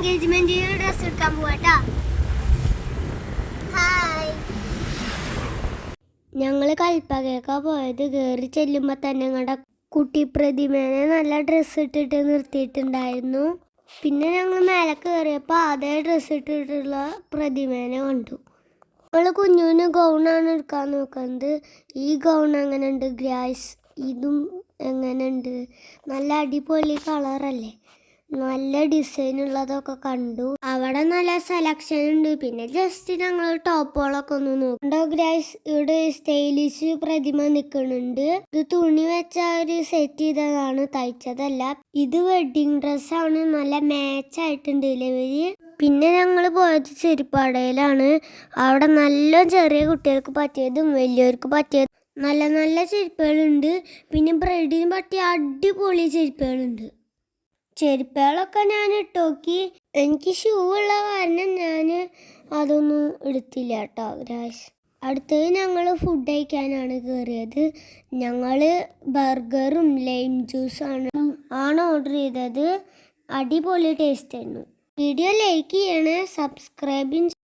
എൻഗേജ്മെന്റിന് dress എടുക്കാൻ പോവാട്ടാ. Hi. ഞങ്ങള് കൽപ്പകയൊക്കെ പോയത് കയറി ചെല്ലുമ്പോ തന്നെ ഞങ്ങളുടെ കുട്ടി പ്രതിമേനെ നല്ല ഡ്രസ്സ് ഇട്ടിട്ട് നിർത്തിയിട്ടുണ്ടായിരുന്നു. പിന്നെ ഞങ്ങൾ മേലെ കയറിയപ്പോൾ അതേ ഡ്രസ്സ് ഇട്ടിട്ടുള്ള പ്രതിമേനെ കണ്ടു. ഞങ്ങൾ കുഞ്ഞുവിന് ഗൗണാണ് എടുക്കാൻ നോക്കുന്നത്. ഈ ഗൗൺ എങ്ങനെയുണ്ട് ഗ്രാസ്? ഇതും എങ്ങനെയുണ്ട്? നല്ല അടിപൊളി കളറല്ലേ, നല്ല ഡിസൈൻ ഉള്ളതൊക്കെ കണ്ടു. അവിടെ നല്ല സെലക്ഷൻ ഉണ്ട്. പിന്നെ ജസ്റ്റ് ഞങ്ങൾ ടോപ്പുകളൊക്കെ ഒന്ന് നോക്കണ്ടോ ഗ്രാസ്. ഇവിടെ സ്റ്റൈലിഷ് പ്രതിമ നിൽക്കുന്നുണ്ട്. ഇത് തുണി വെച്ച ഒരു സെറ്റ് ചെയ്തതാണ്, തയ്ച്ചതല്ല. ഇത് വെഡിങ് ഡ്രസ്സാണ്, നല്ല മാച്ച് ആയിട്ടുണ്ട് ഇവര്. പിന്നെ ഞങ്ങൾ പോയത് ചെരുപ്പാടയിലാണ്. അവിടെ നല്ല ചെറിയ കുട്ടികൾക്ക് പറ്റിയതും വലിയവർക്ക് പറ്റിയതും നല്ല നല്ല ചെരുപ്പുകളുണ്ട്. പിന്നെ ബ്രൈഡിന് പറ്റിയ അടിപൊളി ചെരുപ്പുകളുണ്ട്. ചെരുപ്പുകളൊക്കെ ഞാൻ ഇട്ടോക്കി. എനിക്ക് ഷൂ ഉള്ള കാരണം ഞാൻ അതൊന്നും എടുത്തില്ല കേട്ടോ ഗ്രാസ്. അടുത്തത് ഞങ്ങൾ ഫുഡ് കഴിക്കാനാണ് കയറിയത്. ഞങ്ങൾ ബർഗറും ലൈം ജ്യൂസാണ് ഓർഡർ ചെയ്തത്. അടിപൊളി ടേസ്റ്റ് ആയിരുന്നു. വീഡിയോ ലൈക്ക് ചെയ്യണേ, സബ്സ്ക്രൈബും